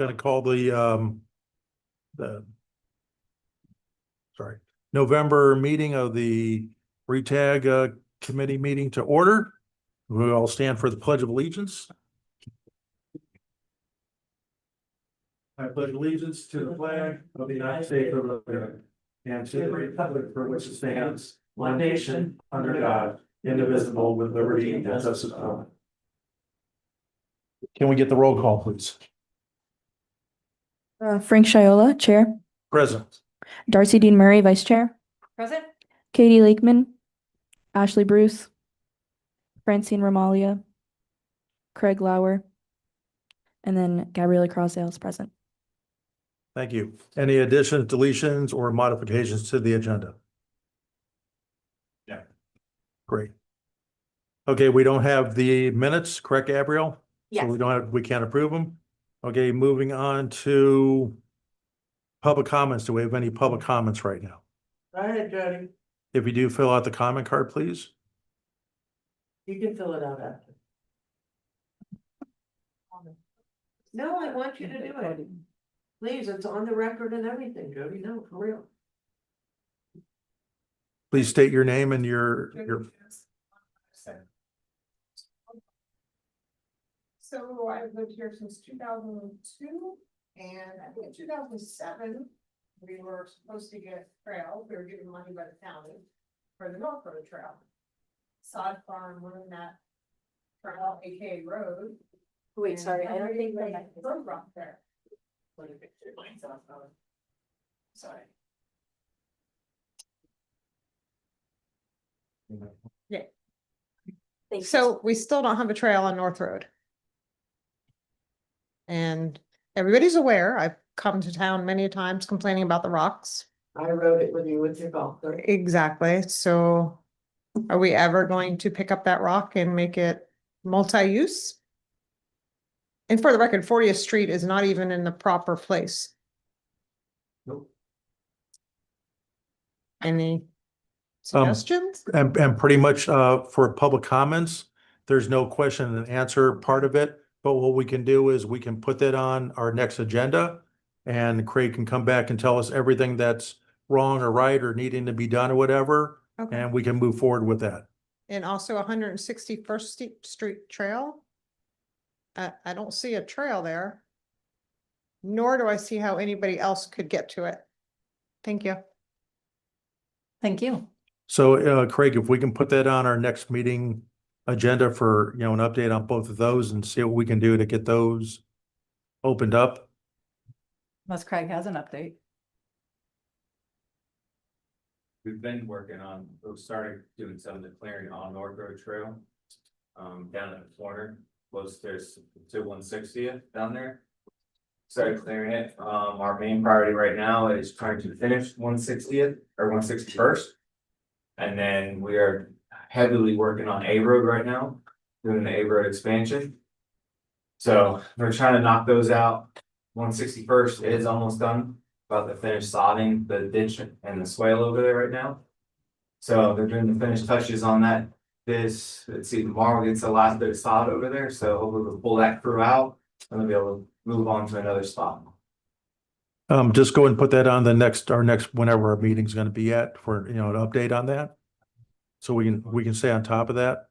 gonna call the November meeting of the RETAG committee meeting to order. We all stand for the Pledge of Allegiance. I pledge allegiance to the flag of the United States of America and to the republic for which it stands, one nation, under God, indivisible, with liberty and justice for all. Can we get the roll call, please? Frank Shiola, Chair. Present. Darcy Dean Murray, Vice Chair. Present. Katie Lakeman. Ashley Bruce. Francine Romalia. Craig Lauer. And then Gabriella Crossdale is present. Thank you. Any additions, deletions, or modifications to the agenda? Yeah. Great. Okay, we don't have the minutes, correct, Gabrielle? Yes. So we can't approve them. Okay, moving on to public comments. Do we have any public comments right now? Go ahead, Jody. If you do, fill out the comment card, please. You can fill it out after. No, I want you to do it. Please, it's on the record and everything, Jody. No, for real. Please state your name and your. So I've lived here since 2002, and I think in 2007, we were supposed to get a trail. We were given money by the county for the North Road Trail. Sod Farm won that trail, AKA road. Wait, sorry, I don't think they that. road rock there. Sorry. So we still don't have a trail on North Road. And everybody's aware, I've come to town many times complaining about the rocks. I wrote it with you with your golf cart. Exactly, so are we ever going to pick up that rock and make it multi-use? And for the record, 40th Street is not even in the proper place. Nope. Any suggestions? And pretty much for public comments, there's no question and answer part of it. But what we can do is we can put that on our next agenda and Craig can come back and tell us everything that's wrong or right or needing to be done or whatever. Okay. And we can move forward with that. And also 161st Street Trail. I don't see a trail there. Nor do I see how anybody else could get to it. Thank you. Thank you. So Craig, if we can put that on our next meeting agenda for, an update on both of those and see what we can do to get those opened up. Unless Craig has an update. We've been working on, we started doing some of the clearing on North Road Trail. Down at the corner, close to 160th down there. Started clearing it. Our main priority right now is trying to finish 160th or 161st. And then we are heavily working on A Road right now, doing the A Road expansion. So we're trying to knock those out. 161st is almost done. About to finish sodding the ditch and the swale over there right now. So they're doing the finished touches on that. Let's see, tomorrow gets the last bit of sod over there, so hopefully we'll pull that crew out and they'll be able to move on to another spot. Just go and put that on our next, whenever our meeting's gonna be at for, an update on that. So we can stay on top of that.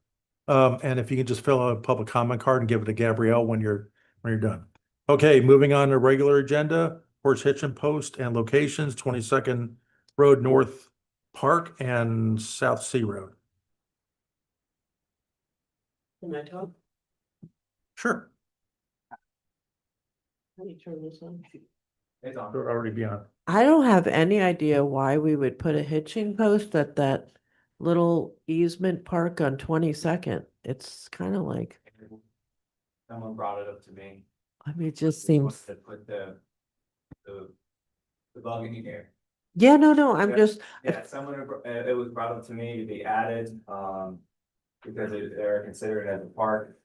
And if you can just fill out a public comment card and give it to Gabrielle when you're done. Okay, moving on to regular agenda, Horse Hitchin Post and locations, 22nd Road North Park and South Sea Road. Can I talk? Sure. Let me turn this on. It's on. They're already beyond. I don't have any idea why we would put a hitching post at that little easement park on 22nd. It's kind of like, Someone brought it up to me. I mean, it just seems, To put the bug in the air. yeah, no, I'm Yeah. just, Yeah, it was brought up to me to be added, because they're considered as a park.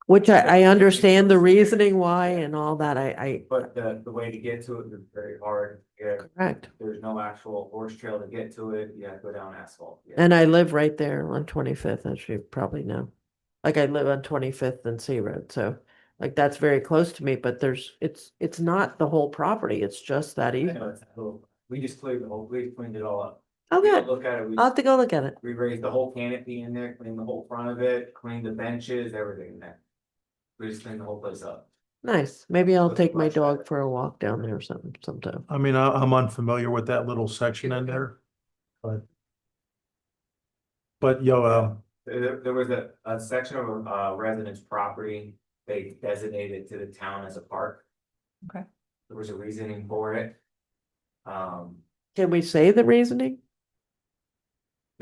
which I understand the reasoning why and all that. I But the way to get to it is very hard. Yeah, correct. there's no actual horse trail to get to it. You have to go down asphalt. Yeah. And I live right there on 25th, as you probably know. Like I live on 25th and Sea Road, so Like that's very close to me, but it's not the whole property. It's just that I easement. know it's a little- We just cleared the whole, we cleaned it all up. Oh, We good. Look at it, we, I'll have to go look at it. we raised the whole canopy in there, cleaned the whole front of it, cleaned the benches, everything in there. We just cleaned the whole place up. Nice. Maybe I'll Looks take my much dog better. for a walk down there or something sometime. I mean, I'm unfamiliar with that little section in there. But There was a section of residence property, they designated to the town as a park. Okay. There was a reasoning for it. Can we say the reasoning?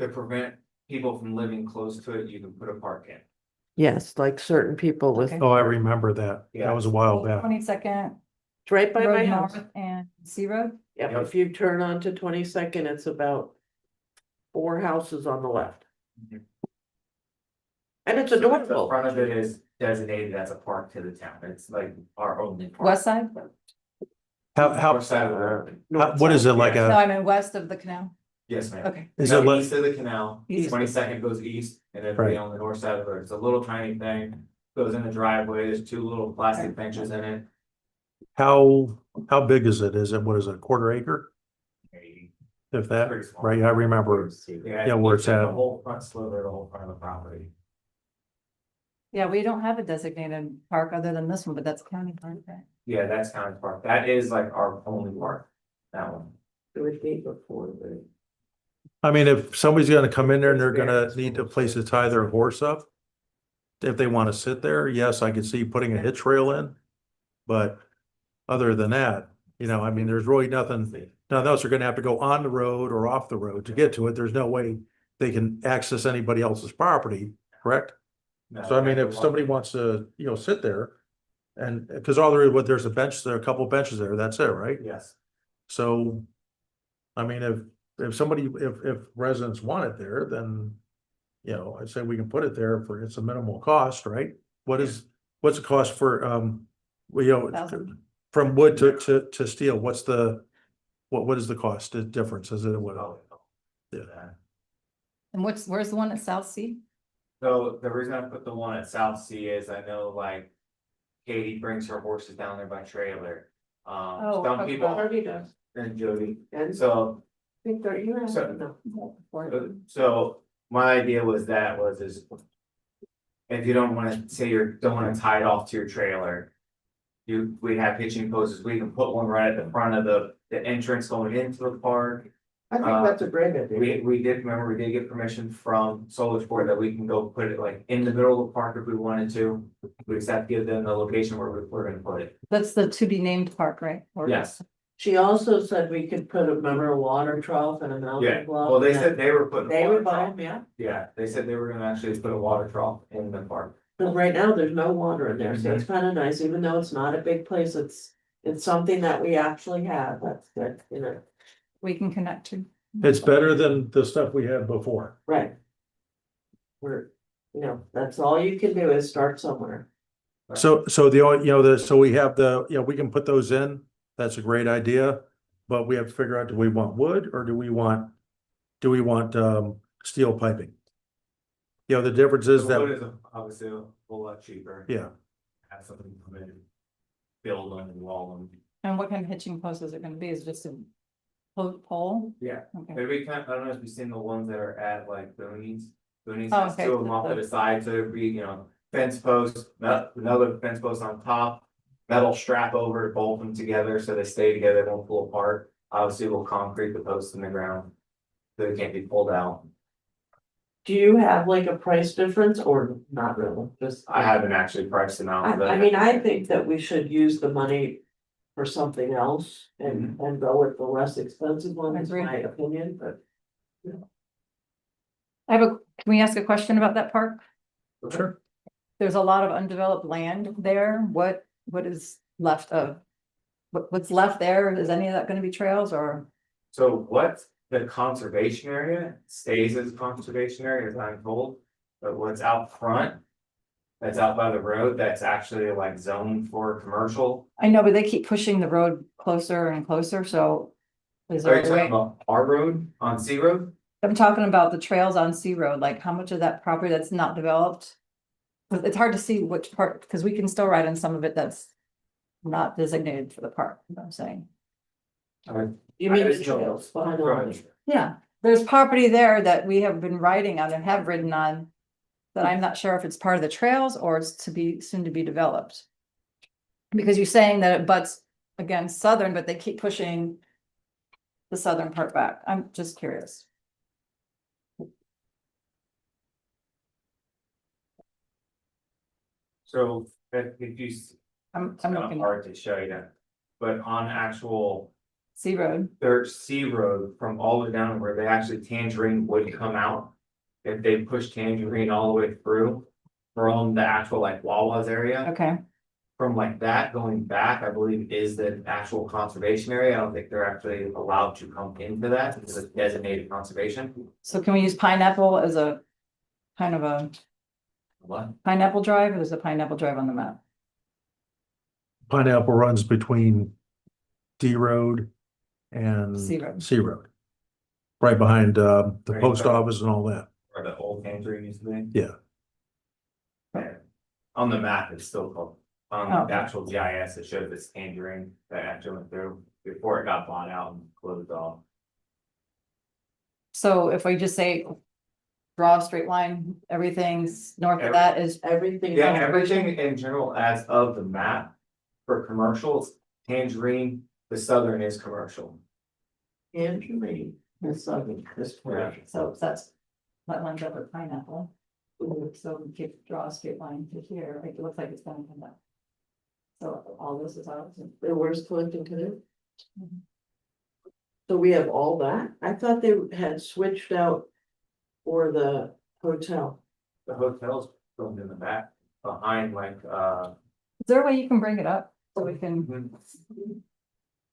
To prevent people from living close to it, you can put a park in. Yes, like certain people with, Okay. oh, I remember that. That was a while back. 22nd, it's right by my Road house. North and Sea Road. Yep, if you turn onto 22nd, it's about 4 houses on the left. Mhm. And it's The adorable. front of it is designated as a park to the town, it's like our only park. West side? How, North side of the road. what is it like No, a, I mean west of the canal. Yes, ma'am. Okay. is No, it like, east of the canal, East. 22nd goes east, and it'll Right. be on the north side of the road, it's a little tiny thing. Goes in the driveway, there's 2 little plastic benches in it. how big is it? Is it, what is it, a quarter acre? Maybe. If that, Pretty small. right, I remember. Yeah, where it's The at. whole front sliver, the whole front of the property. Yeah, we don't have a designated park other than this one, but that's county park, right? Yeah, that's county park, that is like our only park, that one. It would be before the. I mean, if somebody's gonna come in there and they're gonna need a place to tie their horse up. If they wanna sit there, yes, I could see putting a hitch rail in. But other than that, I mean, there's really nothing else. They're gonna have to go on the road or off the road to get to it. There's no way they can access anybody else's property, correct? No, So I mean, if somebody wants to, sit there. And, cause there's a bench there, a couple benches there, that's it, right? Yes, So. I mean, if residents want it there, then. I'd say we can put it there it's a minimal cost, right? What's the cost for, $1,000. from wood to steel, what is the cost, the difference, is it what? Yeah. And where's the one at South Sea? so the reason I put the one at South Sea is I know like. Katie brings her horses down there by trailer. Oh, Some okay. people, Harvey does. and Jody, And so I think that you have. So- no. So my idea was is. If you don't wanna say don't wanna tie it off to your trailer. We have hitching posts, we can put one right at the front of the entrance going into the park. I think that's a great idea. We did get permission from Solar Sport that we can go put it like in the middle of the park if we wanted to. We just have to give them the location where we're gonna put it. That's the to be named park, right? Or- Yes, She also said we could put a water trough and a yeah, mountain block. well, they said they were putting. a They water would buy trough. them, yeah. Yeah, they said they were gonna actually put a water trough in the park. But right now, there's no water in there, so it's kind of nice, even though it's not a big place, it's something that we actually have, that's good, We can connect to. It's better than the stuff we had before. right. We're, that's all you can do is start somewhere. So so we have we can put those in, that's a great idea. But we have to figure out, do we want wood or do we want steel piping? The difference is The wood that, is obviously a whole lot cheaper. yeah, Have something come in, build them and wall them. And what kind of hitching post is it gonna be? Is it just a pole? Yeah, Okay. maybe I don't know if you've seen the ones that are at like Boonies. Boonies Oh, has okay. 2 of them off to the side, so it'd be, fence post, another fence post on top. Metal strap over to bolt them together so they stay together, they won't pull apart. Obviously, we'll concrete the posts in the ground. So they can't be pulled out. Do you have like a price difference or not really, just? I haven't actually priced them out. I mean, I think that we should use the money for something else and go with the less expensive one, is Agree. my opinion, but. Can we ask a question about that park? sure. There's a lot of undeveloped land there. What is left of? What's left there? Is any of that gonna be trails or? So what the conservation area stays as conservation area, as I'm told, but what's out front? That's out by the road, that's actually like zoned for commercial. I know, but they keep pushing the road closer and closer, so. Is Are there you a talking way? about our road on Sea Road? I'm talking about the trails on Sea Road, like how much of that property that's not developed? But it's hard to see which part, because we can still ride on some of it that's not designated for the park, you know what I'm saying? You mean the trails behind all this? Yeah, there's property there that we have been riding on and have ridden on. That I'm not sure if it's part of the trails or it's to be, soon to be developed. Because you're saying that it butts against Southern, but they keep pushing. The southern part back. I'm just curious. So if you, I'm it's kind of looking, hard to show you that, but on actual Sea Road, Dirt Sea Road from all the way down where they actually Tangerine would come out. If they push Tangerine all the way through from the actual like Wawa's area, okay, from like that going back, I believe is the actual conservation area. I don't think they're actually allowed to come into that. It's a designated conservation. so can we use Pineapple as a kind of a What? Pineapple Drive, or there's a Pineapple Drive on the map? Pineapple runs between D Road and Sea Road. C Road. Right behind the Right, post right. office and all that. Where the old Tangerine used to be. Yeah. Yeah. On the map, it's still called, on Oh. the actual GIS, it showed this Tangerine that actually went through before it got bought out and closed off. So if we just say. Draw a straight line, everything's north of that is, Everything. Yeah, everything in general as of the map for commercials, Tangerine, the southern is commercial. Tangerine, the southern, this way. so that's. That lines up with Pineapple. So we could draw a straight line to here, like, it looks like it's gonna come down. So all this is ours. The worst collecting canoe. Mhm. So we have all that? I thought they had switched out for the hotel. The hotel's filmed in the back, behind like, Is there a way you can bring it up so we can,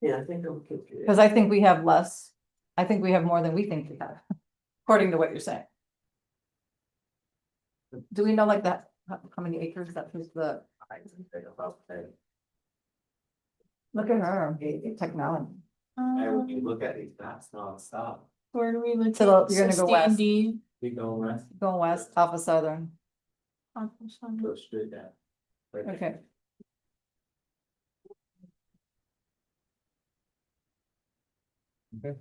Yeah, I think I'm confused. because I think we have less, I think we have more than we think we have, according to what you're saying. Do we know like that, how many acres that was the, look at her, technology. when you look at these maps nonstop, Where do we look? So you're gonna go west, you go west, going west off of Southern, go straight down. Right there. okay.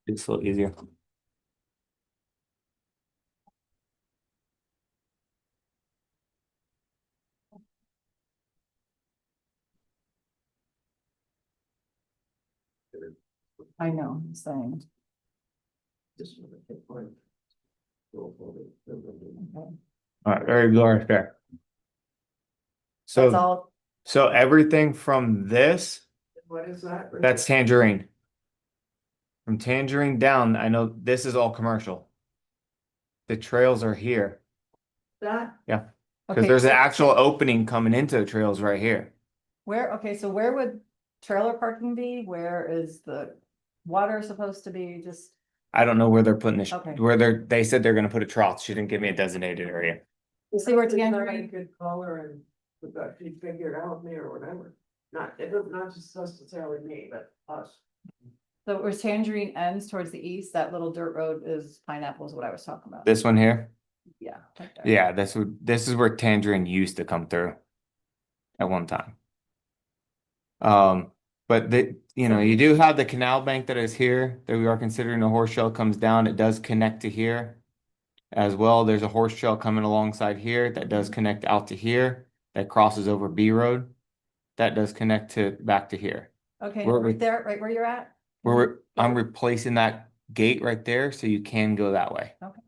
It's a little easier. I know, I'm saying, okay. Alright, there you go, right there. That's So, all, so everything from this, What is that? that's Tangerine. From Tangerine down, I know this is all commercial. The trails are here, That, because okay, there's an actual opening coming into the trails right here. where, okay, so where would trailer parking be? Where is the water supposed to be? Just, I don't know where they're putting this, Okay. where they said they're gonna put a trough. She didn't give me a designated area. See where It's not Tangerine- a good color and we got to figure it out me or whatever. Not, it doesn't, not just necessarily me, but us. so where Tangerine ends towards the east, that little dirt road is Pineapple is what I was talking about. This one here? Yeah. right there. Yeah, this is where Tangerine used to come through. At one time. But you do have the canal bank that is here, that we are considering a horse trail comes down, it does connect to here. As well, there's a horse trail coming alongside here that does connect out to here, that crosses over B Road. That does connect to back to here. Okay, Where- right there, right where you're at? I'm replacing that gate right there, so you can go that way. Okay.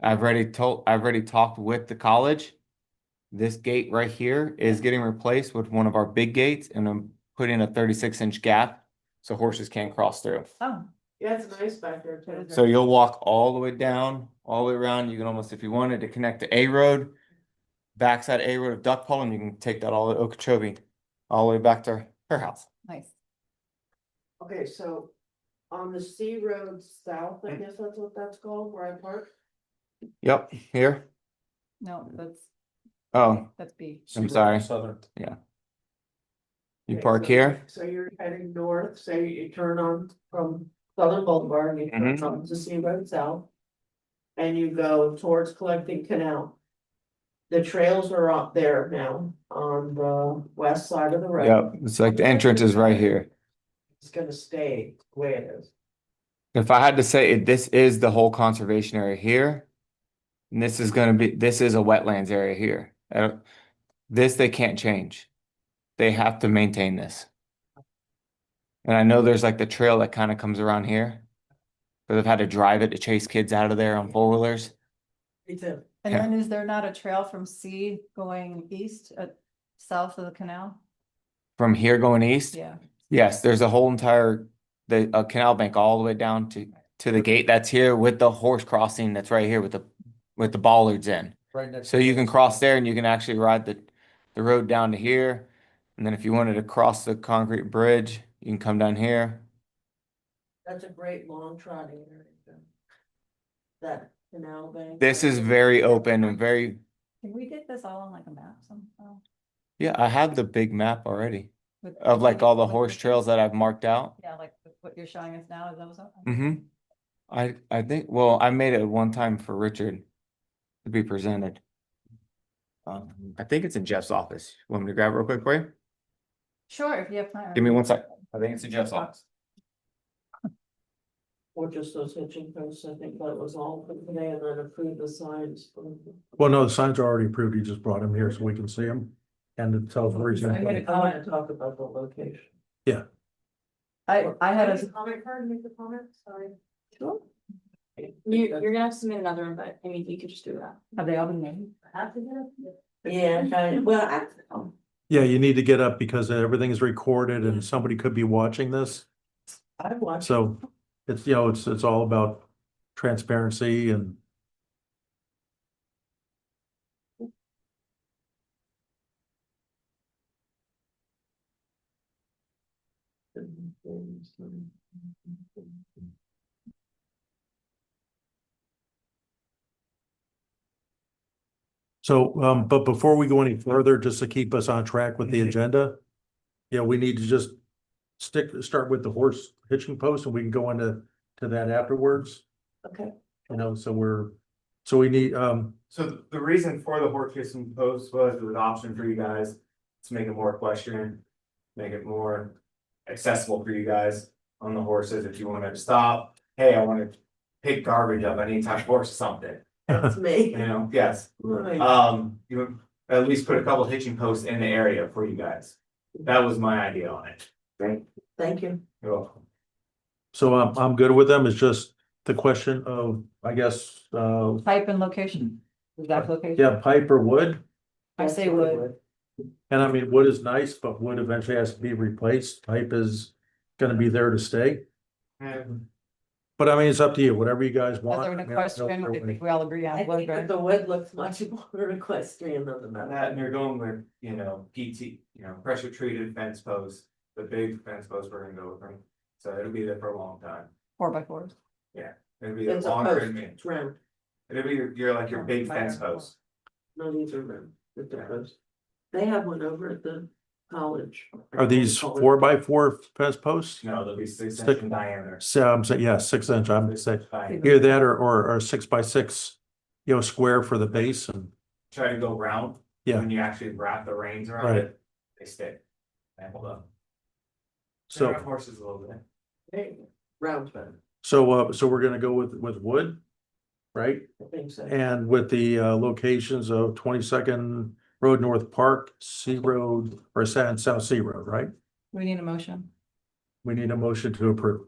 I've already talked with the college. This gate right here is getting replaced with one of our big gates, and I'm putting a 36-inch gap so horses can't cross through. Oh, Yeah, it's nice back there too. So you'll walk all the way down, all the way around. You can almost, if you wanted to connect to A Road, backside A Road of Duck Pole, and you can take that all to Okeechobee, all the way back to her house. nice. Okay, so on the Sea Road South, I guess that's what that's called, where I park. Yep, here. No, that's, Oh, that's B. I'm sorry. Southern. You Okay, park so- here. So you're heading north, say you turn on from Southern Boulevard, and you turn Mhm. on to Sea Road South. and you go towards Collecting Canal. The trails are up there now on the west side of the road. Yep, it's like the entrance is right here. It's gonna stay the way it is. If I had to say it, this is the whole conservation area here. And this is gonna be, this is a wetlands area here. This they can't change. They have to maintain this. And I know there's like the trail that kind of comes around here. But they've had to drive it to chase kids out of there on four-wheelers. Me too. And Yeah. then is there not a trail from C going east, south of the canal? From here going east? Yeah. Yes, there's a whole entire, the canal bank all the way down to the gate that's here with the horse crossing that's right here with the bollards in. Right next. So you can cross there and you can actually ride the road down to here. And then if you wanted to cross the concrete bridge, you can come down here. That's a great long trotting area. That canal bank. This is very open and very, Can we get this all on like a map somehow? yeah, I have the big map already With- of like all the with horse trails that I've marked out. Yeah, like what you're showing us now, is that what's up? Mm-hmm. I think, well, I made it one time for Richard to be presented. I think it's in Jeff's office. Want me to grab it real quick for you? Sure, if you have time. Give me one sec. I think it's in Jeff's office. Or just those hitching posts, I think that was all for today, and then approve the signs. Well, no, the signs are already approved. He just brought them here so we can see them. And it tells where he's I'm gonna gonna put I it. wanna talk about the location. I had Make a, comment card, make the comment, sorry. Sure. You're gonna have to submit another one, but I mean, you could just do that. have they all been made? Have to do it? Yeah, well, Yeah, you need to get up because everything is recorded and somebody could be watching this. I watched. So it's, you know, it's all about transparency and so, but before we go any further, just to keep us on track with the agenda. Yeah, we need to just start with the horse hitching post and we can go into that afterwards. Okay. You know, so we need, So the reason for the horse racing post was it was an option for you guys to make it more equestrian, make it more accessible for you guys on the horses. If you wanted to stop, hey, I want to pick garbage up, I need to touch horse or something, That's me. you know, yes. Right. You would at least put a couple hitching posts in the area for you guys. That was my idea on it. Great, thank you. You're welcome. so I'm good with them. It's just the question of, I guess, Type and location, exact location. yeah, pipe or wood. I say wood. And I mean, wood is nice, but wood eventually has to be replaced. Pipe is gonna be there to stay. But I mean, it's up to you, whatever you guys want. As I an mean, I know equestrian, I everybody- think we all agree I on wood, think that right? the wood looks much more equestrian than the metal. That and you're going with, you know, PT, you know, pressure treated fence posts, the big fence posts we're gonna go with them. So it'll be there for a long time. 4x4s. It'll be It's a longer post, than me. it's round. It'll be your like your big fence post. No, these are round. It's a post. They have one over at the college. Are these 4x4 fence posts? No, they'll be 6 inch Stick- in diameter. So I'm saying, yeah, 6 inch, I'm saying, Diameter. either that or 6x6, you know, square for the base and, Try to go round. Yeah. When you actually wrap the reins around Right. it, they stick. And hold up. so, Horses a little bit. Hey, round bend, so we're gonna go with wood, right? I think so. And with the locations of 22nd Road North Park, Sea Road, or South Sea Road, right? We need a motion. We need a motion to approve.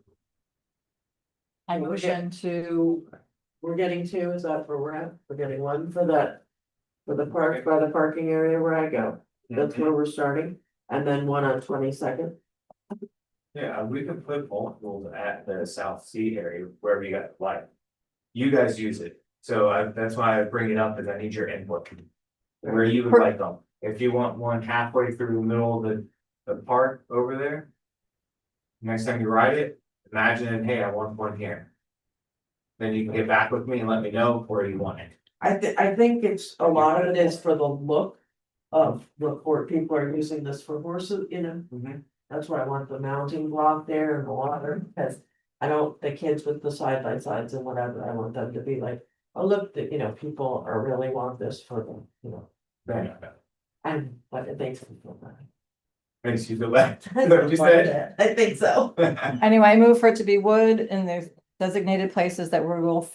I motion to, We're getting two, is that where we're at? We're getting one for that. For the park, by the parking area where I go, that's where we're starting, and then one on 22nd. Yeah, we could put multiples at the South Sea area, wherever you got like. You guys use it, so that's why I bring it up, is I need your input. Where you would like them, if you want one halfway through the middle of the park over there. Next time you ride it, imagine, hey, I want one here. Then you can get back with me and let me know where you want it. I think it's, a lot of it is for the look of what people are using this for horses, you know. That's why I want the mounting block there and the water, because I don't, the kids with the side by sides and whatever, I want them to be like I look that, people are really want this for the, Right. and, but it makes me feel bad. Makes you feel bad. Is that what you said? I think so. Anyway, I move for it to be wood in the designated places that we will.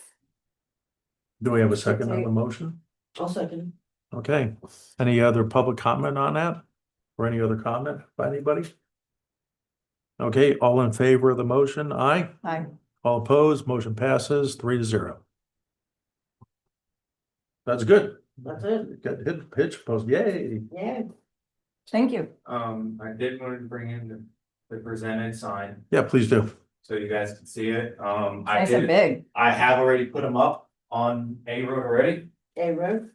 Do we have a second on the motion? I'll second. Okay, any other public comment on that? Or any other comment by anybody? Okay, all in favor of the motion, aye. Aye. All opposed, motion passes 3-0. That's good. That's it. Got hit pitch post, yay. Yeah. Thank you. I did want to bring in the presented sign, Yeah, please do. so you guys can see it. I Nice and did, big. I have already put them up on A Road already. A road,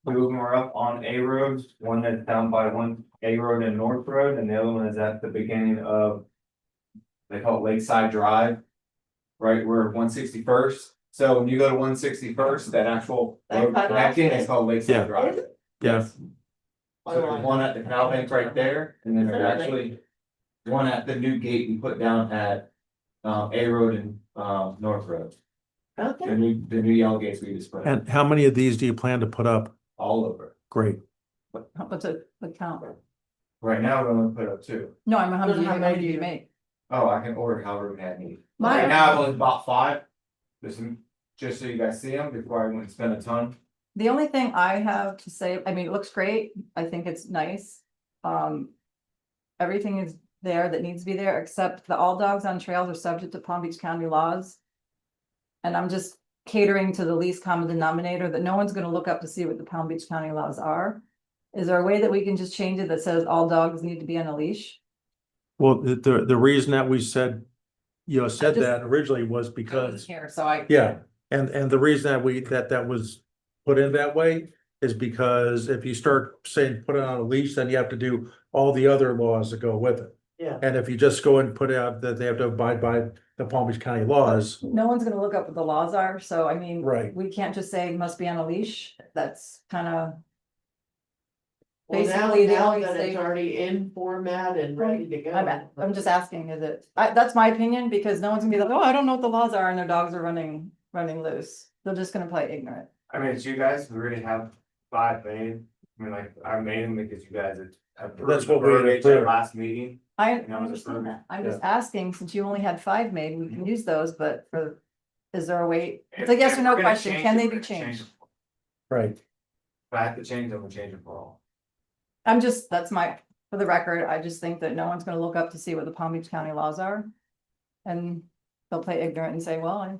Two of them are up on A Road, one that's down by A Road and North Road, and the other one is at the beginning of. They call it Lakeside Drive. Right where 161st, so when you go to 161st, that actual That road cut off connecting is thing? called Lakeside Yeah. Drive. Is Yeah, So there's one at the canal bank right there, and then there's actually. One at the new gate we put down at A Road and North Road. The okay, new yellow gates we just put in and how many of these do you plan to put up? all over. Great. What's the count? Right now, we're only put up two. No, I'm how How many do you make? Oh, I can order however many I need. Mine- Right now, I've only bought 5. Just so you guys see them before I went and spend a ton. The only thing I have to say, I mean, it looks great. I think it's nice. Everything is there that needs to be there, except the all dogs on trails are subject to Palm Beach County laws. And I'm just catering to the least common denominator that no one's gonna look up to see what the Palm Beach County laws are. Is there a way that we can just change it that says all dogs need to be on a leash? Well, the reason that we said, said Just- that originally was because, Here, so I. yeah, and the reason that was put in that way is because if you start saying put it on a leash, then you have to do all the other laws that go with it. yeah. And if you just go and put out that they have to abide by the Palm Beach County laws, No one's gonna look up what the laws are, so I mean. Right. We can't just say must be on a leash, that's kinda. Well, Basically, the now only that thing- it's already in format and ready to go. I'm just asking, is it, that's my opinion, because no one's gonna be like, oh, I don't know what the laws are, and their dogs are running loose. They're just gonna play ignorant. I mean, it's you guys who already have 5 made. I mean, like, I made them because you guys have. That's what we approved at approved. last meeting. I And I was just understand wondering. that, I'm just asking, since you only had 5 made, we can use those, but is there a way? It's a yes or If no we're gonna question, change can it, they we're be gonna change changed? it. right? If I have to change them, we'll change them for all. That's for the record, I just think that no one's gonna look up to see what the Palm Beach County laws are. And they'll play ignorant and say, well,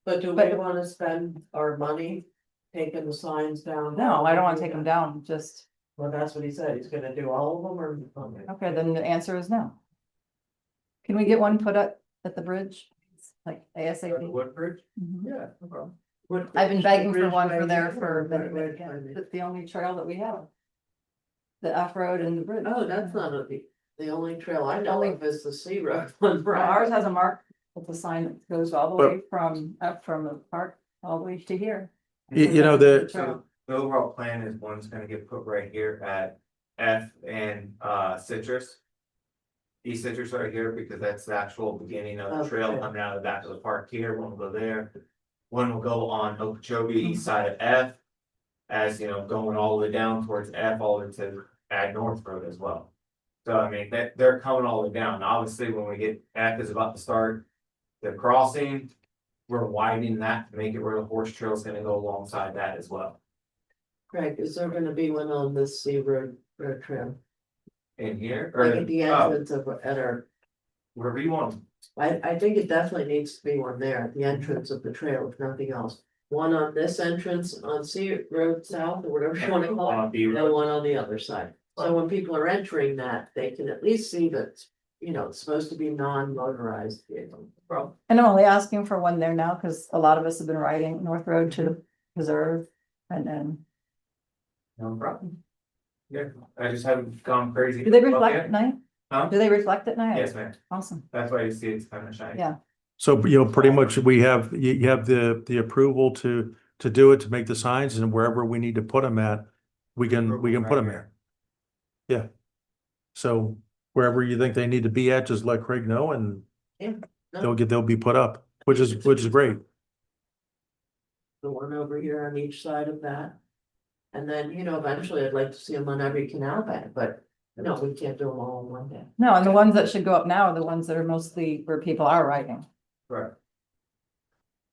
But do we But- wanna spend our money taking the signs down? no, I don't wanna take them down, just, Well, that's what he said, he's gonna do all of them or? okay, then the answer is no. Can we get one put up at the bridge, like ASAP? Woodbridge? Mhm. Yeah, no problem. I've been begging for one for Bridgeway, there for yeah, many, many, Bridgeway. it's the only trail that we have. The off-road and the bridge. Oh, that's not the only trail I know Only- of is the Sea Road one. Well, ours has a mark with a sign that goes all the But- way from the park all the way to here. You know, So the overall plan is one's gonna get put right here at F and Citrus. East Citrus right here, because that's the actual beginning of the trail Okay. coming out of the back of the park here, one will go there. One will go on Okeechobee, Mm-hmm. east side of F. As you know, going all the way down towards F, all the way to Ag North Road as well. So I mean, they're coming all the way down, obviously, when we get, F is about to start. The crossing, we're widening that to make it where the horse trail is gonna go alongside that as well. Craig, is there gonna be one on this Sea Road trail? In here, Like or, at the oh, entrance of, at our, wherever you want. I think it definitely needs to be one there at the entrance of the trail, if nothing else. One on this entrance on Sea Road South or whatever you wanna call it. On B And road. one on the other side. So when people are entering that, they can at least see that, it's supposed to be non-motorized vehicle. And I'm only asking for one there now, because a lot of us have been riding North Road to the preserve, and then, No problem. Yeah, I just haven't gone crazy. do they up reflect yet. at night? Huh? Do they reflect at night? Yes, ma'am, Awesome, that's why you see it's kind of shiny. Yeah. so, pretty much you have the approval to do it, to make the signs, and wherever we need to put them at, we can put them there. Yeah. So wherever you think they need to be at, just let Craig know and Yeah. they'll be put up, which is great. the one over here on each side of that. And then, eventually I'd like to see them on every canal bank, but no, we can't do them all in one day. No, and the ones that should go up now are the ones that are mostly where people are riding. Right.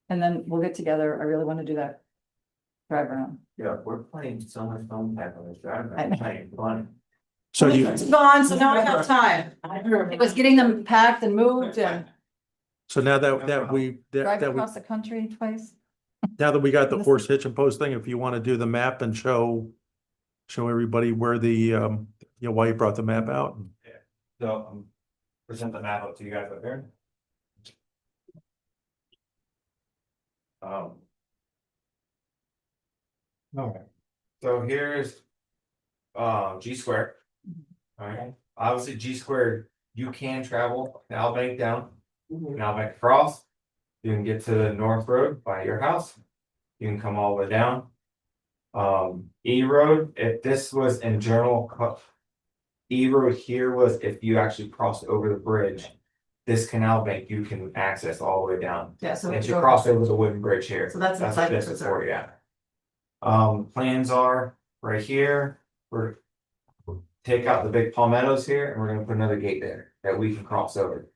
And then we'll get together. I really want to do that. Drive around. Yeah, we're playing so much phone tag on this drive, I know. I'm playing fun. So you, It's gone, so now I have time. I heard. It was getting them packed and moved and so now that we, drive that we, across the country twice. now that we got the horse hitch and post thing, if you want to do the map and show everybody where the, why you brought the map out. So, present the map up to you guys up there. Okay, so here's. G square. Alright, obviously G square, you can travel Canal Bank down, Mhm. Canal Bank across. You can get to the North Road by your house. You can come all the way down. E Road, if this was in general. E Road here was if you actually crossed over the bridge. This Canal Bank you can access all the way down. Yeah, so. If you cross over the wooden bridge here. So that's what inside the this is preserve. for, yeah. Plans are right here, we're. Take out the big palmettos here and we're gonna put another gate there that we can cross over.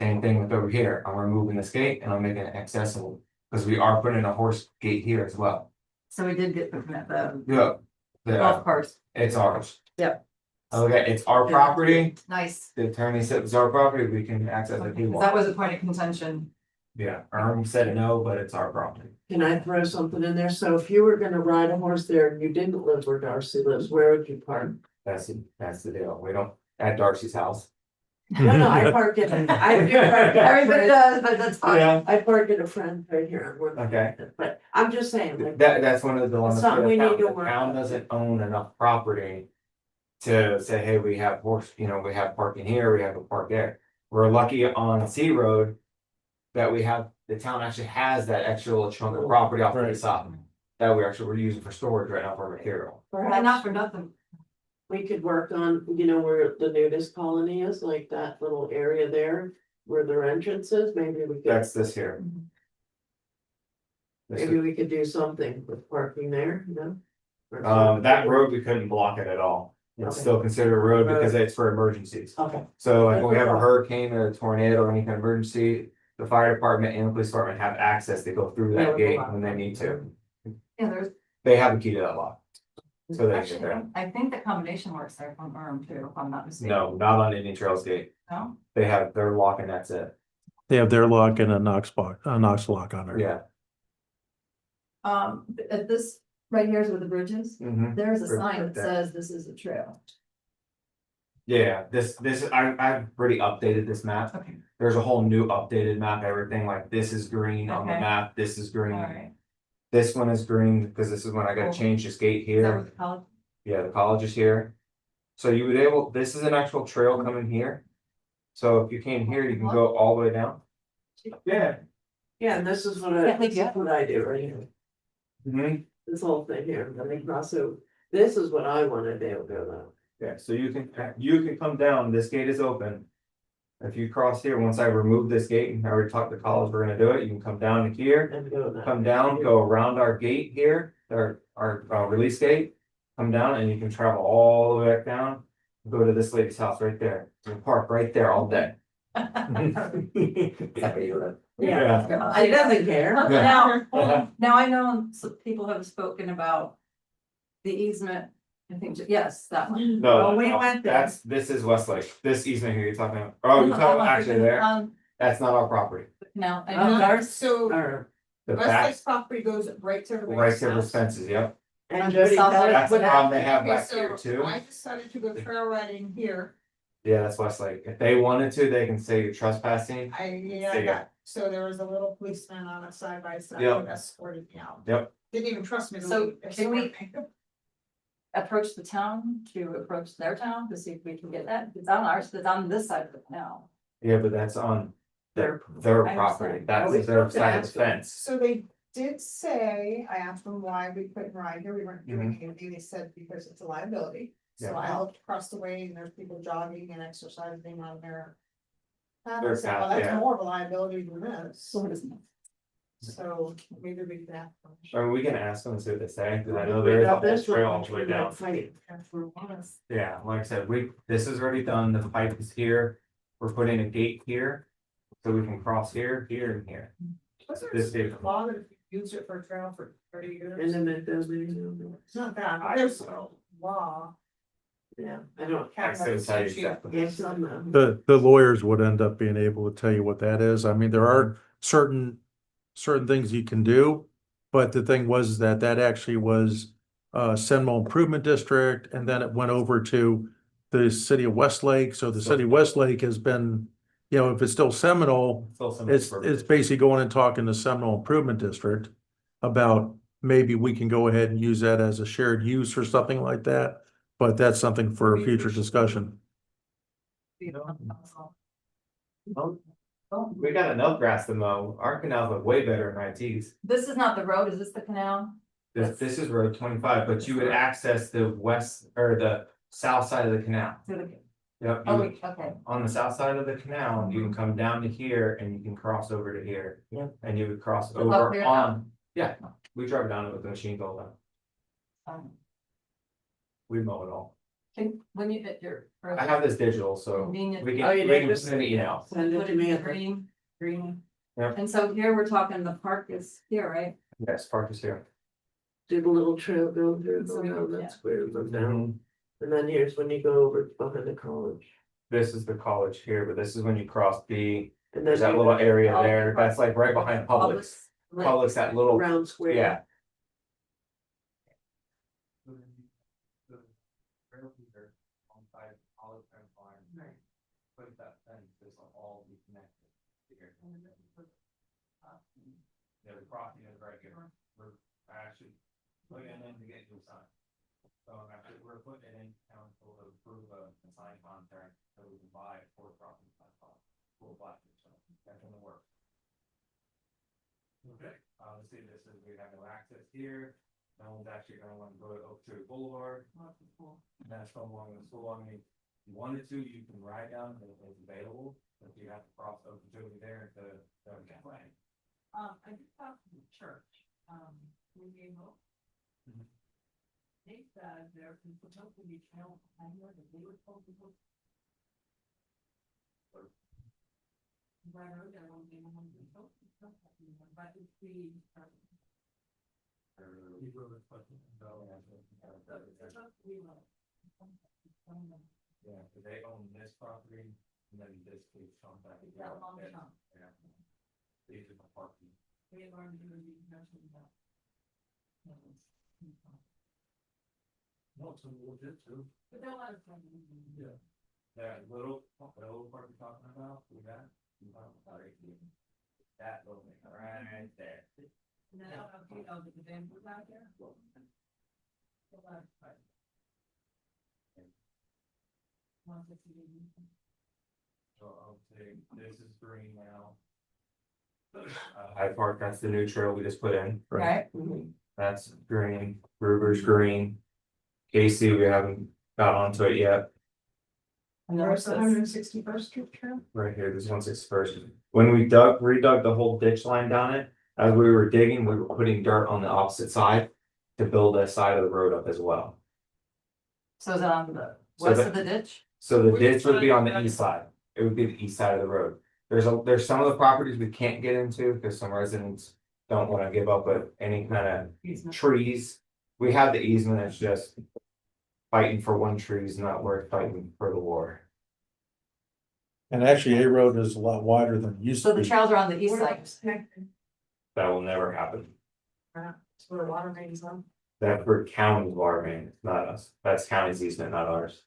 Same thing with over here, I'm removing this gate and I'm making it accessible, because we are putting a horse gate here as well. So we did get the Yeah. golf course. It's ours. Yep. Okay, it's our property, Nice. the attorney said it's our property, we can access it if we That want. was a point of contention. Yeah, said no, but it's our property. Can I throw something in there? So if you were gonna ride a horse there and you didn't live where Darcy lives, where would you park? That's the deal, we don't, at Darcy's house. No, I park it, I do park. Everybody does, but that's fine. Yeah, I park at a friend right here on Wood. okay. But I'm just saying, like, That's one of the dilemmas. Something we need to The work town on. doesn't own enough property. To say, hey, we have horse, we have parking here, we have a park there. We're lucky on C Road. That we have, the town actually has that extra little chunk of property off to the Right. side. That we're using for storage right now for material. And not perhaps for nothing. we could work on, where the nudist colony is, like that little area there. Where their entrance is, maybe we could, That's this here. This maybe is- we could do something with parking there, Or that road, we couldn't block it at all. It's Okay. still considered a road because it's for emergencies. Okay, So like when we have a hurricane or a tornado or any kind of emergency, the fire department and the police department have access to go through Yeah, that with the gate lock. when they need to. Yeah, there's, They have a key to that lock. So they can actually, get there. I think the combination works there from Orem too, if I'm not mistaken. No, not on Indian Trails gate. No? They have their lock and that's it. They have their lock and a Knox lock on there. Yeah. At this, right here is where the bridge is. Mhm. There's a Bridge sign right that there. says this is a trail. Yeah, I've already updated this map. Okay. There's a whole new updated map, everything like this is green on the Okay. map, this is green. Alright. This one is green because this is when I gotta Cool. change this gate Is that where here. the college? Yeah, the college is here. So you would this is an actual trail coming here. So if you came here, you can go all the way down. Yeah. yeah, and this is what Can't leave yet. I do right here, Mhm. this whole thing here, let me cross over, this is what I wanna be able to go though. Yeah, so you can come down, this gate is open. If you cross here, once I remove this gate, and I already talked to college, we're gonna do it, you can come down to here. And go that. Come down, go around our gate here, our release gate. Come down and you can travel all the way back down. Go to this lady's house right there. You can park right there all day. Yeah, he doesn't care. Now I know some people have spoken about the easement, I think, yes, that one. No, Well, we went there. this is Westlake. This easement here you're talking about. Oh, you're talking about actually there. That's not our property. No, I Oh, know, that's- So Or- The back, Westlake's property goes right to everybody's right there with house. fences, yep. And Jody, South tell Side. us That's the what problem they have Okay, back here so too. I decided to go trail riding here. Yeah, that's Westlake. If they wanted to, they can say you're trespassing. I There you got, so there was a little policeman on a side by side Yep. who escorted me out. Yep. Didn't even trust me to So, leave, can we- escort me. approach the town to approach their town to see if we can get that. It's on ours, it's on this side of the canal. Yeah, but that's on their I property. understand. That's their side of the fence. So they did say, I asked them why we couldn't ride here, we weren't doing Mm-hmm. anything, they said because it's a liability. So Yeah. I looked across the way and there's people jogging and exercising on their. path. I Their said, well, path, that's yeah. more of a liability than this. So it isn't. So maybe we can ask. I mean, we can ask them and see what they say, because I know there is a whole trail all the way down. Yeah, like I said, this is already done, the pipe is here, we're putting a gate here. So we can cross here, here, and here. Was This there is- a law that if you use it for a trail for 30 years? And then it doesn't, It's not that, there's a law. yeah, I don't. I couldn't tell you exactly. Yes, I'm, The lawyers would end up being able to tell you what that is. I mean, there are certain things you can do. But the thing was that actually was Seminole Improvement District, and then it went over to the city of Westlake. So the city of Westlake has been, you know, if it's still Seminole, Still some it's basically going and talking to Seminole Improvement District about maybe we can go ahead and use that as a shared use or something like that. But that's something for a future discussion. We got enough grass to mow, our canals look way better than IT's. This is not the road, is this the canal? This is Road 25, but you would access the west or the south side of the canal. Yep, you Oh, would- okay. on the south side of the canal, you can come down to here and you can cross over to here. Yeah. And you would cross Is it up over here now? on, yeah, we drive down it with the machines all the time, we mow it all. When you hit your. I have this digital, so Convenient. we Oh, can, you we did can just- send an email. Send it Put to it me. in green. Yep. And so here we're talking, the park is here, right? Yes, park is here. Do the little trail go through, So, go down, yeah. that's where it goes Mhm. down. And then here's when you go over behind the college. This is the college here, but this is when you cross B, And there's that you little go area Oh, there, that's like right behind Publix. Publix, that little, Round square. yeah. Right. Put that fence, this will all be connected here. Yeah, the crossing is right here, we're actually putting it in to get you a sign. So I'm actually, we're putting it in council to approve a sign contract, so we can buy it for property. We'll buy it, so that's gonna work. Okay, obviously this is, we have no access here, no one's actually gonna want to go to Oak Tree Boulevard. And that's from along the school, I mean, if you wanted to, you can ride down, it's available, but you have to cross Oak Tree there to Greenway. I just talked to the church, we gave up. Mhm. They said there was supposed to be trail behind there that they were supposed to put. Right, I don't know, but it's the. Yeah, so they own this property, and then this piece on that. That long chunk. Yeah. These are the parking. They learned to do nothing about. No, so we'll get to. But they'll let us. Yeah. That little part we're talking about, we got. That little thing, right there. And then I don't know if you know that the bamboo out there. They'll let us fight. Once it's in. So I'll say, this is green now. Hyde Park, that's the new trail we just put in. Right? That's green, Ruger's green. Casey, we haven't got onto it yet, And then Where's the what's this? 161st Street Trail? right here, this one's first. When we redug the whole ditch line down it, as we were digging, we were putting dirt on the opposite side. To build that side of the road up as well. So is it on the So west that- of the ditch? So the Which ditch would be side? on the east side, it would be the east side of the road. There's some of the properties we can't get into, because some residents don't wanna give up any kind of trees. We have the easement, it's just. Fighting for one tree is not worth fighting for the war. And actually, A Road is a lot wider than it used So to the be. trails are on the east What side. else connected? That will never happen. It's where the water mains on. That's for county's water main, it's not us, that's county's easement, not ours.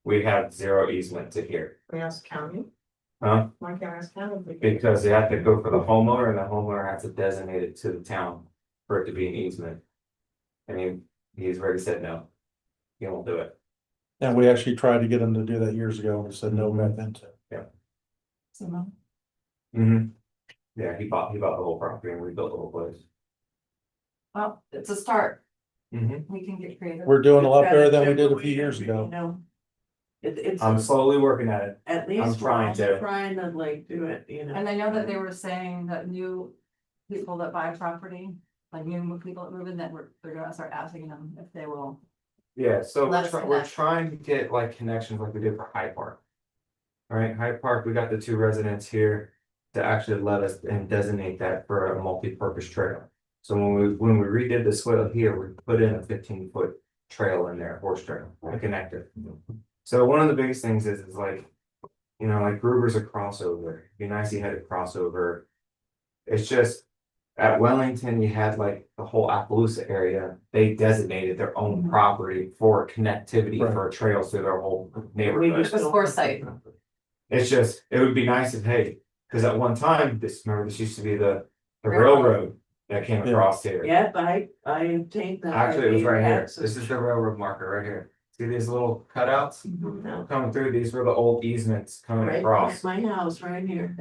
We have zero easement to here, We ask county, huh? why can't I ask county? Because they have to go for the homeowner and the homeowner has to designate it to the town for it to be an easement. And he's already said no. He won't do it. And we actually tried to get them to do that years ago and said no back then too. Mm-hmm. Yeah, he bought the whole property and rebuilt the whole place. Well, it's a start. Mm-hmm. We can get creative. We're doing a lot better than we did a few years ago. No. It's. I'm slowly working at it. At least I'm we're trying also to. trying to like do it, you know. And I know that they were saying that people that buy property, like new people that move in, that they're gonna start asking them if they will. Yeah, so Let us we're connect. trying to get like connections like we did for Hyde Park. All right, Hyde Park, we got the 2 residents here to actually let us and designate that for a multi-purpose trail. So when we redid the swale here, we put in a 15-foot trail in there, horse trail, to connect it. So one of the biggest things is like, you know, like Gruber's a crossover, it'd be nice you had a crossover. It's just, at Wellington, you had like the whole Appaloosa area, they designated their own property for connectivity for trails through their whole neighborhood. It was foresight. It's just, it would be nice if, hey, because at one time, remember, this used to be the Railroad. railroad that came Yeah. across here. Yep, I obtained that. Actually, it was right here. Access. This is the railroad marker right here. See these little cutouts No, coming through? These were the old easements coming Right, across. my house right here.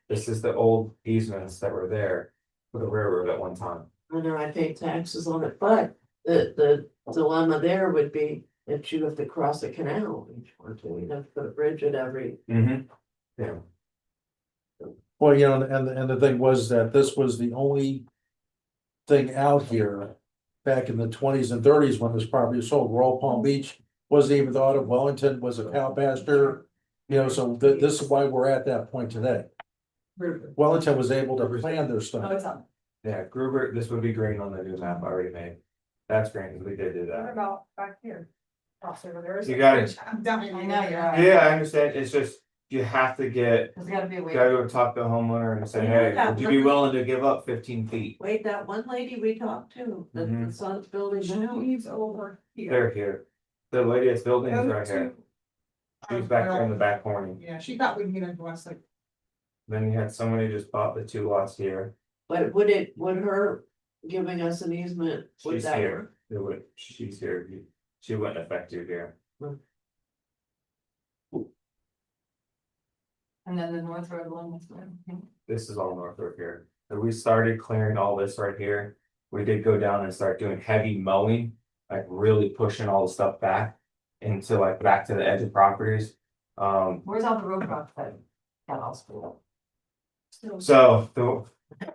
This is the old easements that were there for the railroad at one time. I know I paid taxes on it, but the dilemma there would be that you have to cross a canal each one, so you'd have to put a bridge at every. Mm-hmm. Yeah. Well, you know, and the thing was that this was the only thing out here back in the 20s and 30s when this property was sold. Royal Palm Beach wasn't even thought of. Wellington was a cow pasture. You know, so this is why we're at that point today. Wellington was able to plan their Oh, stuff. it's on. Yeah, Gruber, this would be green on the new map I already made. That's green, because we did do What that. about back here? Crossover, there is. You got it. I'm dying. I know, you're right. Yeah, I understand. It's just, you have to get, There's gotta be a way. gotta go talk to the homeowner and say, Yeah. hey, would you be willing to give up 15 feet? Wait, that one lady we talked to, that Mhm. the son's building now. She's over here. They're here. The lady that's building is Those right here. two- She's back there in the back corner. Yeah, she thought we'd get into us like. Then you had somebody just bought the 2 lots here. But would her giving us an easement, would She's that here. work? It would, she's here. She wouldn't affect you here. And then the North Road one is where. This is all North Road here. So we started clearing all this right here. We did go down and start doing heavy mowing, like really pushing all the stuff back into like back to the edge of properties. Where's all the road cross that got all screwed up? So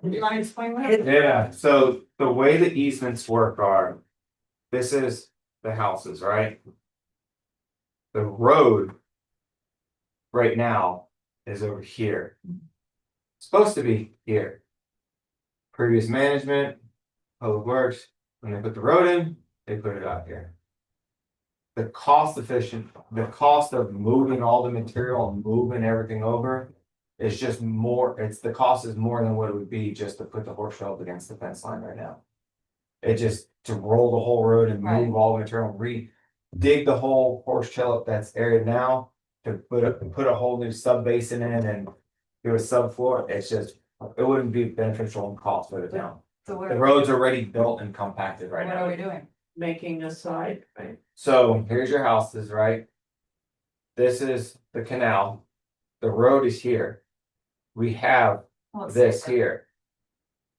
You want to explain what? yeah, so the way the easements work are, this is the houses, right? The road right now is over here. Supposed to be here. Previous management, public works, when they put the road in, they put it out here. The cost of moving all the material and moving everything over is just more, the cost is more than what it would be just to put the horse show up against the fence line right now. It just, to roll the whole road and Right. move all the material, dig the whole horse trail up that's area now. To put a whole new sub basin in and do a subfloor, it's just, it wouldn't be beneficial in cost for the town. So The where, road's already built and compacted right what now. are we doing? Making a side, right? So here's your houses, right? This is the canal. The road is here. We have Well, it's this safer. here.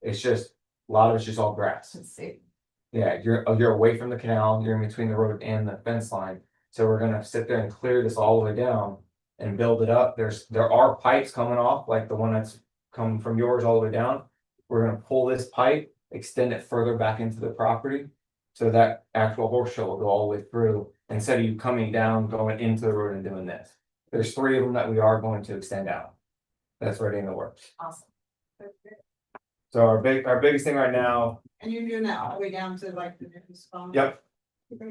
It's just, a lot of it's just all grass. It's safe. Yeah, you're away from the canal, you're in between the road and the fence line. So we're gonna sit there and clear this all the way down and build it up. There are pipes coming off, like the one that's coming from yours all the way down. We're gonna pull this pipe, extend it further back into the property. So that actual horse show will go all the way through, instead of you coming down, going into the road and doing this. There's 3 of them that we are going to extend out. That's already in the works. Awesome. So our biggest thing right now, And you're doing that all the way down to like the next phone? yep.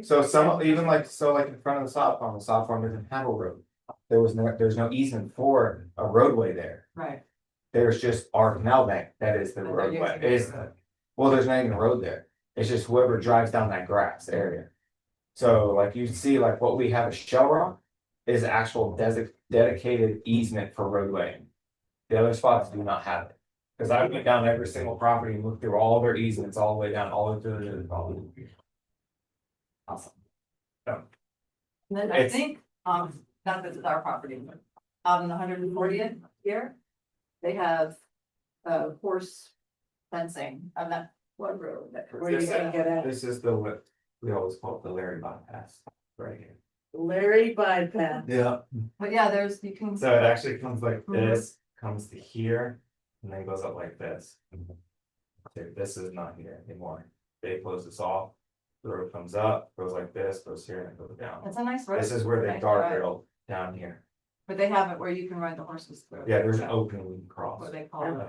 So some, even like, so like in front of the sod farm doesn't have a road. There's no easement for a roadway there. Right. There's just our canal bank, that is the But there used to roadway, be. well, there's not even a road there. It's just whoever drives down that grass area. So like you see, like what we have at Shell Rock is actual dedicated easement for roadway. The other spots do not have it. Cause I went down every single property and looked through all their easements all the way down, all the way through the property. Awesome. Yeah. And then I It's- think, not that it's our property, but out in the 140th here, they have horse fencing on that one road that. Where you gonna get at? This is the, we always call it the Larry bypass, right here. Larry bypass. Yeah. But yeah, there's, you can. So it actually comes like Mhm. this, comes to here, and then goes up like this. This is not here anymore. They close this off. The road comes up, goes like this, goes here and goes down. It's a nice road. This is where they Nice drive. guardrail down here. But they have it where you can ride the horses through. Yeah, there's an opening we can cross. What they call it.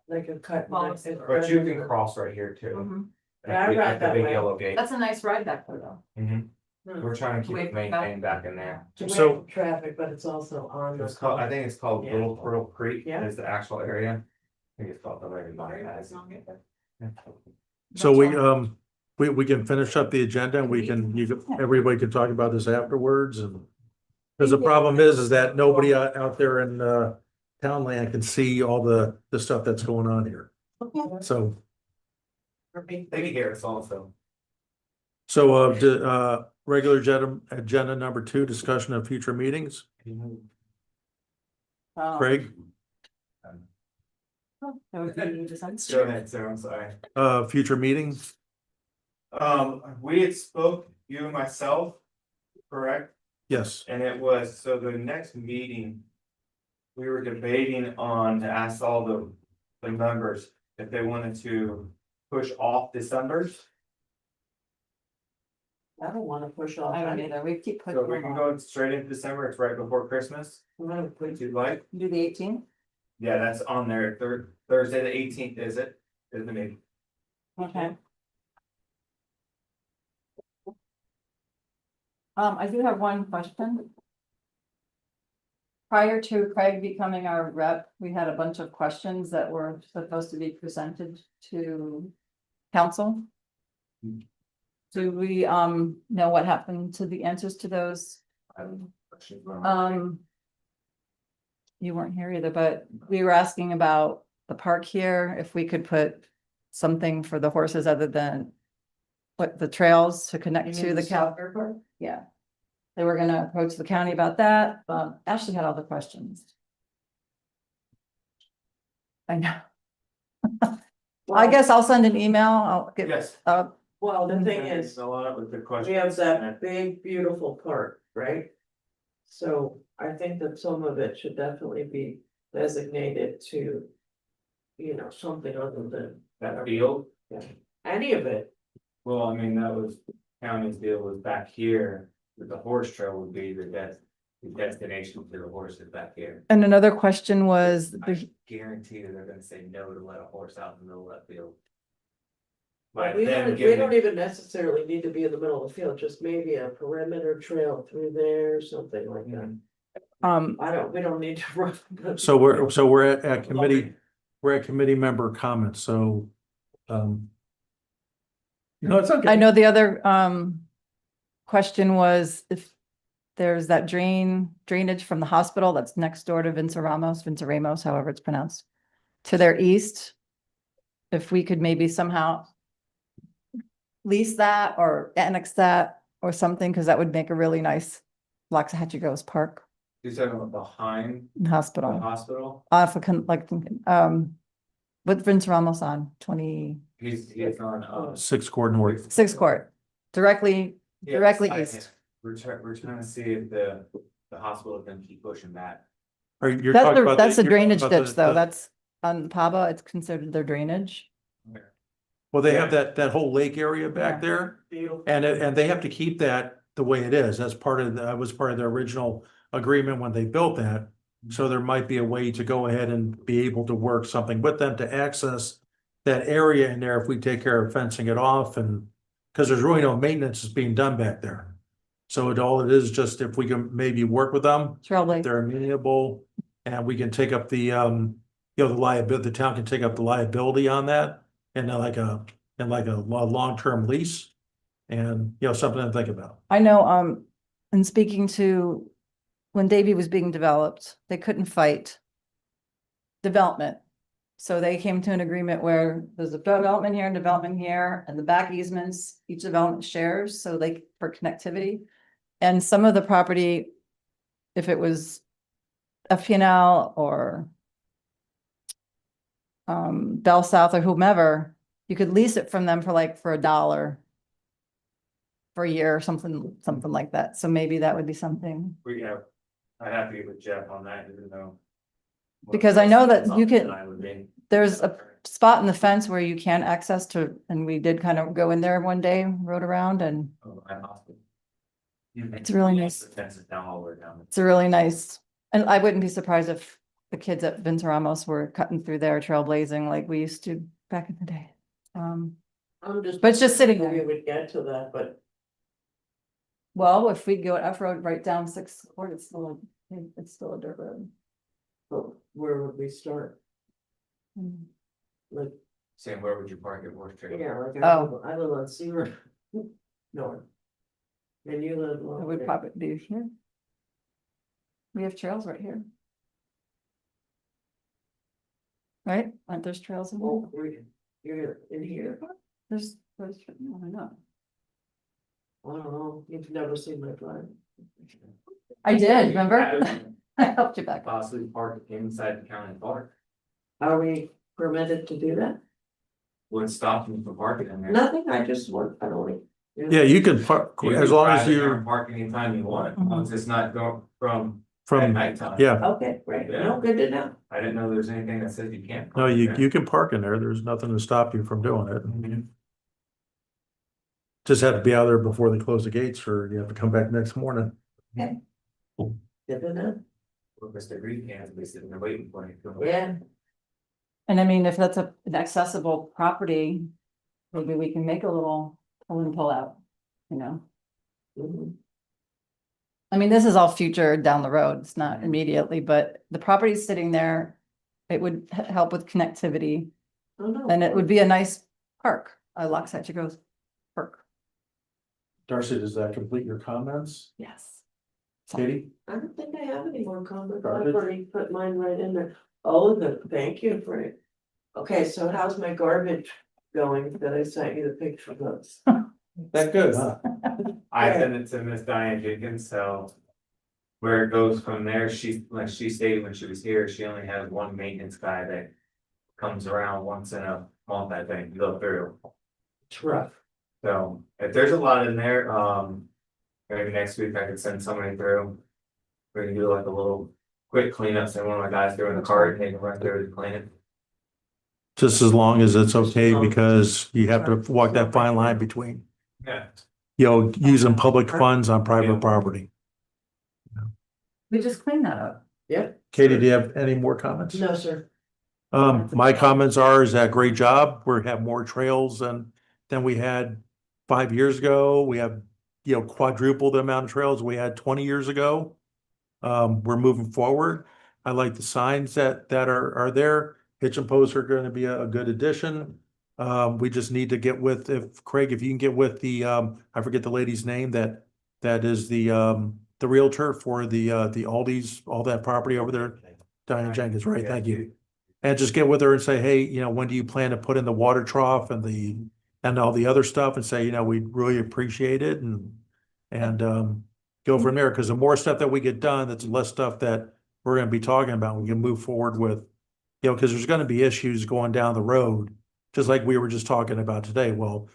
Like a cut. Well, like a- But you can cross right here too. Mhm. Yeah, I At ride the that big way. yellow gate. That's a nice ride back there though. Mhm. Hmm. We're trying to keep Away it from maintained back in there. Away So- from traffic, but it's also on It's the. called, I think it's called Yeah. Little Turtle Creek Yeah. is the actual area. I think it's called the Lady So we can finish up the agenda and we can, everybody can talk about this afterwards and. Because the problem is that nobody out there in townland can see all the stuff that's going on here. So, They can hear us also. regular agenda number 2, discussion of future meetings. Craig, That would be December. Go ahead, sir, I'm sorry. future meetings, We had spoke, you and myself, correct? yes. And it was, so the next meeting. We were debating on to ask all the members if they wanted to push off December's. I don't wanna push off. I don't either. We keep So putting we them can on. go straight into December, it's right before Christmas, I'm gonna put if you'd like. Do the 18th? Yeah, that's on there, Thursday the 18th, is it? Is the meeting? Okay. I do have one question. Prior to Craig becoming our rep, we had a bunch of questions that were supposed to be presented to council. Do we, know what happened to the answers to those? You weren't here either, but we were asking about the park here, if we could put something for the horses other than what the trails to connect to the county. Yeah. They were gonna approach the county about that. Ashley had all the questions. I know. I guess I'll send an email. I'll get, Yes. Well, the thing is, A lot with the we question. have that big, beautiful park, right? So I think that some of it should definitely be designated to. You know, something other than That field, any of it. well, I mean, that was county's deal was back here, with the horse trail would be the destination for the horses back here. and another question was, I guarantee that they're gonna say no to let a horse out in the middle of that field. But By we them don't giving, even necessarily need to be in the middle of the field, just maybe a perimeter trail through there, something like that. We don't need to run. So we're at committee, we're at committee member comments, so. No, it's okay. I know the other question was if there's that drainage from the hospital that's next door to Vinceramos, however it's pronounced, to their east. If we could maybe somehow lease that or annex that or something, because that would make a really nice Loxahatchee Park you're talking about behind the hospital. hospital, Off of, with Vinceramos on 26 he's on, 6 Court North. court, directly yes, Directly I- east. We're trying to see if the hospital can keep pushing that. Are you That's talking about? that's the you're talking drainage about ditch though. That's on Paba. It's considered their drainage. Well, they have that whole lake area back Yeah. there. Beautiful. And they have to keep that the way it is. That's part of, that was part of the original agreement when they built that. So there might be a way to go ahead and be able to work something with them to access that area in there if we take care of fencing it off and, because there's really no maintenance that's being done back there. So all it is just if we can maybe work with them, Trailway. they're amenable and we can take up the, the liability, the town can take up the liability on that and like a long-term lease. And, something to think about. I know, in speaking to, when Davy was being developed, they couldn't fight development. So they came to an agreement where there's a development here and development here, and the back easements, each development shares, so they, for connectivity. And some of the property, if it was FPNL or Bell South or whomever, you could lease it from them for $1 for a year or something like that. So maybe that would be something. I have to get with Jeff on that, even though. Because I know that you can- I would be. There's spot in the fence where you can access to, and we did kind of go in there one day, rode around and It's really nice. The fence is down all the way down. it's a really nice, and I wouldn't be surprised if the kids at Vince Ramos were cutting through there trailblazing like we used to back in the day. I'm just. But it's just sitting there. We would get to that, but Well, if we go F road right down 6th Court, it's still a dirt road. but where would we start? Like, Saying, where would you park at Worth Trail? yeah, like Oh. I live on Seaver. North. And you live. It along would there. probably be here. We have trails right here. Right? Aren't there trails in Oh, here? you're in here. There's, no, I know. I don't know, you've never seen my drive. I did, remember? I helped you back up. Possibly park inside the county park. Are we permitted to do that? Wouldn't stop you from parking in there. Nothing, I just want, I don't. Yeah, you can park, You as can long as drive in there and you're Park anytime you want, as long as it's not going from at from, nighttime. yeah, Okay, great, Yeah. no, good to know. I didn't know there was anything that said you can't. no, park you, there. you can park in there. There's nothing to stop you from doing it. Mhm. Just have to be out there before they close the gates, or you have to come back next morning. Good to know. Well, Mr. Green cans, they sitting there waiting for you. Yeah, And I mean, if that's an accessible property, maybe we can make a little pull in, pull out, you know? mhm. I mean, this is all future down the road. It's not immediately, but the property's sitting there. It would help with connectivity, Oh, no. and it would be a nice park, a Loxahatchee Grove park. Darcy, does that complete your comments? Yes. Katie? I don't think I have any more comments, I've Garbage? already put mine right in there. Oh, thank you for it. Okay, so how's my garbage going that I sent you the picture of? That good, huh? I Right. sent it to Miss Diane Jenkins, so. Where it goes from there, like she stated when she was here, she only has one maintenance guy that. Comes around once in a month, I think, to go through. It's rough. So if there's a lot in there, maybe next week I could send somebody through. We can do like a little quick cleanup, send one of my guys through in the car and take it right there to clean it. Just as long as it's okay, because you have to walk that fine line between, Yeah. using public funds on private property. We just cleaned that up. Yeah. Katie, do you have any more comments? No, sir. My comments are, is that great job. We have more trails than we had 5 years ago. We have, quadrupled the amount of trails we had 20 years ago. We're moving forward. I like the signs that are there. Hitch and posts are gonna be a good addition. We just need to get with, if you can get with the, I forget the lady's name, that is the realtor for the Aldi's, all that property over there. Diane Jenkins, right? Thank you. And just get with her and say, hey, when do you plan to put in the water trough and all the other stuff, and say, we'd really appreciate it, and go from there, because the more stuff that we get done, that's less stuff that we're gonna be talking about. We can move forward with, because there's gonna be issues going down the road, just like we were just talking about today. Well,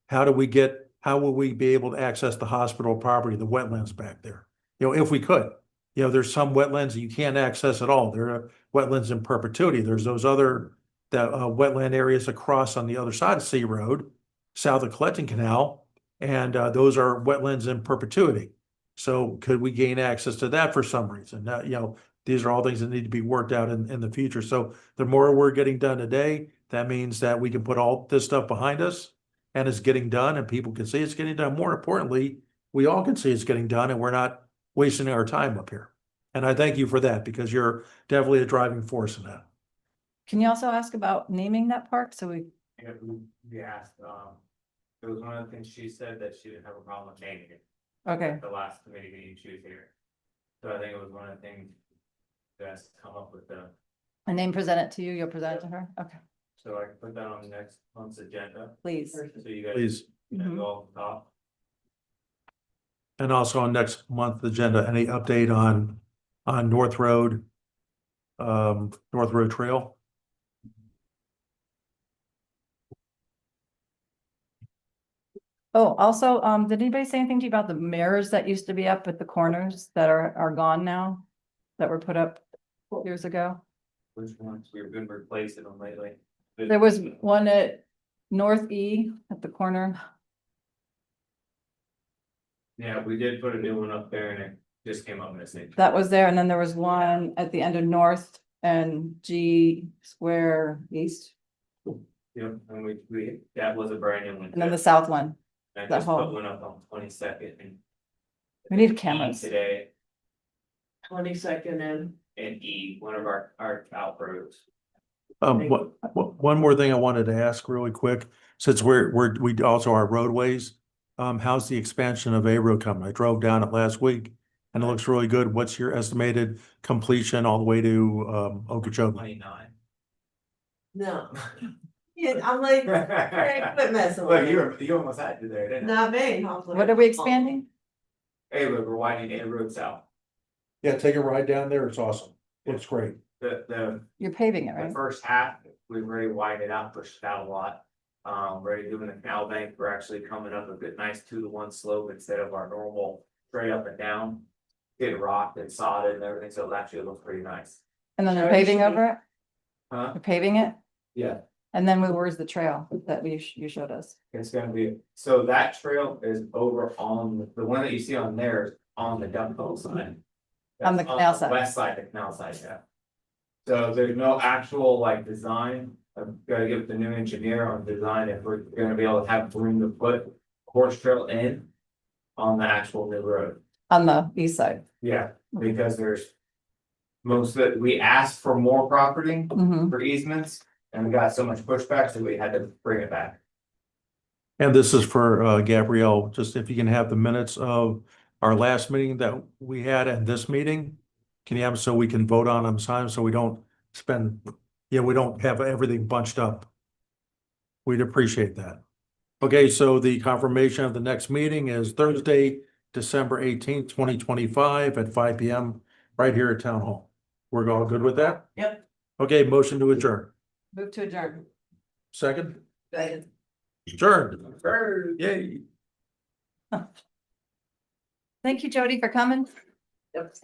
how will we be able to access the hospital property, the wetlands back there? If we could. There's some wetlands that you can't access at all. There are wetlands in perpetuity. There's those other wetland areas across on the other side of Sea Road, south of Collecting Canal, and those are wetlands in perpetuity. So could we gain access to that for some reason? These are all things that need to be worked out in the future. So the more we're getting done today, that means that we can put all this stuff behind us, and it's getting done, and people can see it's getting done. More importantly, we all can see it's getting done, and we're not wasting our time up here. And I thank you for that, because you're definitely a driving force in that. Can you also ask about naming that park? So Yeah, we asked, it was one of the things she said that she didn't have a problem with naming it. okay, At the last committee meeting she was here. So I think it was one of the things that's come up with the, a name presented to you, you'll present it to her? Okay, so I can put that on the next month's agenda, please. so you guys. Please. Mhm. Go off the top. And also on next month's agenda, any update on North Road, North Road Trail? Oh, also, did anybody say anything to you about the mirrors that used to be up at the corners that are gone now? That were put up years ago? Which ones we've been replacing them lately. There was one at North E at the corner. Yeah, we did put a new one up there and it just came up missing. That was there, and then there was one at the end of North and G Square East, Yep, and that was a brand new one. and then the south one. I that just put whole- one up on 22nd and We need E cameras. today, 22nd and and E, one of our out roads. One more thing I wanted to ask really quick, since we also are roadways. How's the expansion of A Road coming? I drove down it last week and it looks really good. What's your estimated completion all the way to, Okeechobee? 29. no. Yeah, I'm like, quit messing Well, with me. you almost had to there, didn't you? Not me. What are we expanding? A road, we're widening A road south. Yeah, take a ride down there. It's awesome. Looks great. The You're paving it, The right? first half, we've already widened it out, pushed it out a lot. Ready doing the canal bank, we're actually coming up a good nice 2-to-1 slope instead of our normal straight up and down. Get rocked and sodded and everything, so it actually looks pretty nice. And then they're Sorry, paving should over it? Huh? You're paving it? Yeah, And then where's the trail that you showed us? it's gonna be, so that trail is over on, the one that you see on there is on the dump hole side. On the That's canal side. West side, the canal side, yeah. So there's no actual like design, I've gotta give the new engineer on design if we're gonna be able to have room to put horse trail in. On the actual new road, On the east side? yeah, because there's. Most of it, we asked for more property Mhm. for easements and we got so much pushback, so we had to bring it back. And this is for Gabrielle, just if you can have the minutes of our last meeting that we had and this meeting. Can you have them so we can vote on them time so we don't we don't have everything bunched up. We'd appreciate that. Okay, so the confirmation of the next meeting is Thursday, December 18th, 2025 at 5 p.m. right here at Town Hall. We're all good with that? Yep. Okay, motion to adjourn. Move to adjourn. Second? Second. Adjourned. Yay. Thank you, Jody, for coming. Yep.